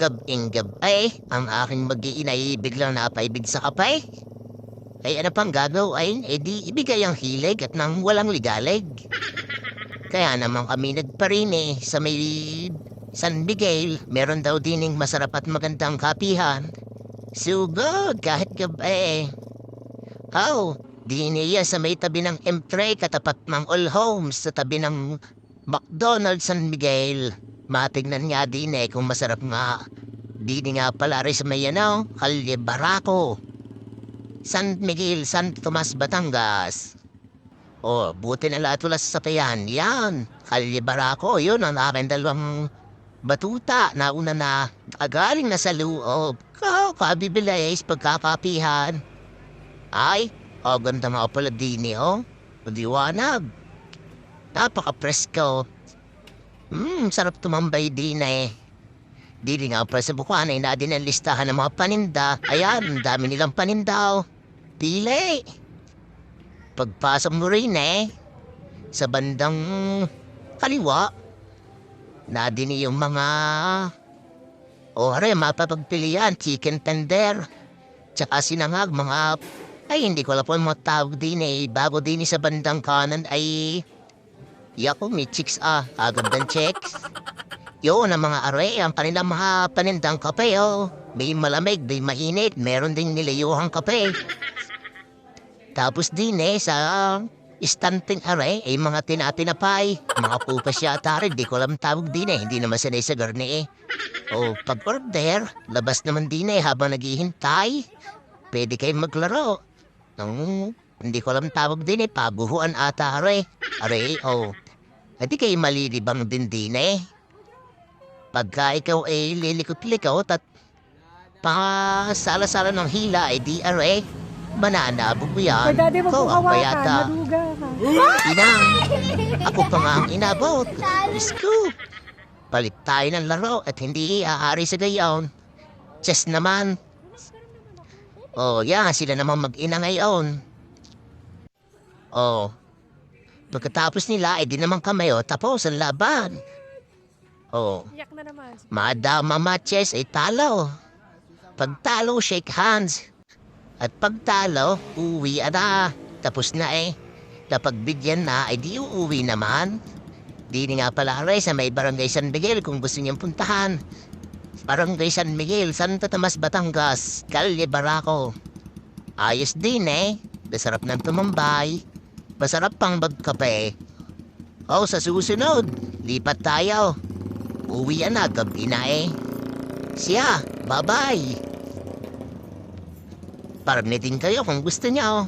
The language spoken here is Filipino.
Gab-ing-gab ang aking mag-iinay biglang napaibig sa kapay. Ay ano pang gagawin, edi ibigay ang hilig at nang walang ligalig. Kaya naman kami nagparine sa may San Miguel. Meron daw dining masarap at magandang kapihan. Sugod kahit gabi. Oh, di niya sa may tabi ng M3 katapat ng All Homes sa tabi ng McDonald's San Miguel. Matignan nga din kung masarap nga. Di nga pala rin sa may Calle Barako. San Miguel, San Tomas, Batangas. Oh, buti na latulas sa payan. Yan, Calle Barako, yun ang aking dalawang batuta na una na agaling na sa loob. Kabibilis, pagkakapihan. Ay, ganda mga pala din Madiwanag. Napaka-presko. Sarap tumambay din Di nga pala sa bukuan ay natin ang listahan ng mga paninda. Ayan, dami nilang paninda. Pili. Pagpasok mo rin sa bandang kaliwa, nadin yung mga mapapagpilian, chicken tender, tsaka sinangag, mga, ay hindi ko alam po mga tawag din bago din sa bandang kanan ay, yako, may chicks agad ng chicks. Yun ang mga are, ang kanilang mga panindang kape may malamig, may mainit, meron din nilayuhang kape. Tapos din sa istanting are, ay mga tinatinapay, mga pupas yata rin, di ko alam tawag din hindi naman sanay sa garni pag-order, labas naman din habang naghihintay, pwede kayong maglaro. Hindi ko alam tawag din pabuhuan ata are, hindi kayo malilibang din Pagka ikaw ay lilikot-likot at sala-sala ng hila ay di are, mananabog mo yan. Ay, daddy, wag mong Ang hawakan. payata. Maduga ka. Inang, ako pa nga ang inabot. Diyos ko. Palit tayo ng laro at hindi aari sa gayon. Chess naman. Yan, sila naman mag-ina ngayon. Pagkatapos nila, di naman kami, tapos ang laban. Iyak na naman. Madama matches ay talo. Pagtalo, shake hands. At pagtalo, uwi na. Tapos na Kapag bigyan na, ay di uuwi naman. Di nga pala sa may Barangay San Miguel kung gusto niyang puntahan. Barangay San Miguel, Santo Tomas, Batangas, Calle Barako. Ayos din Masarap ng tumambay. Masarap pang magkape. Sa susunod, lipat tayo. Uwi na, gabi na Siya, bye-bye. Parang kayo kung gusto niyo.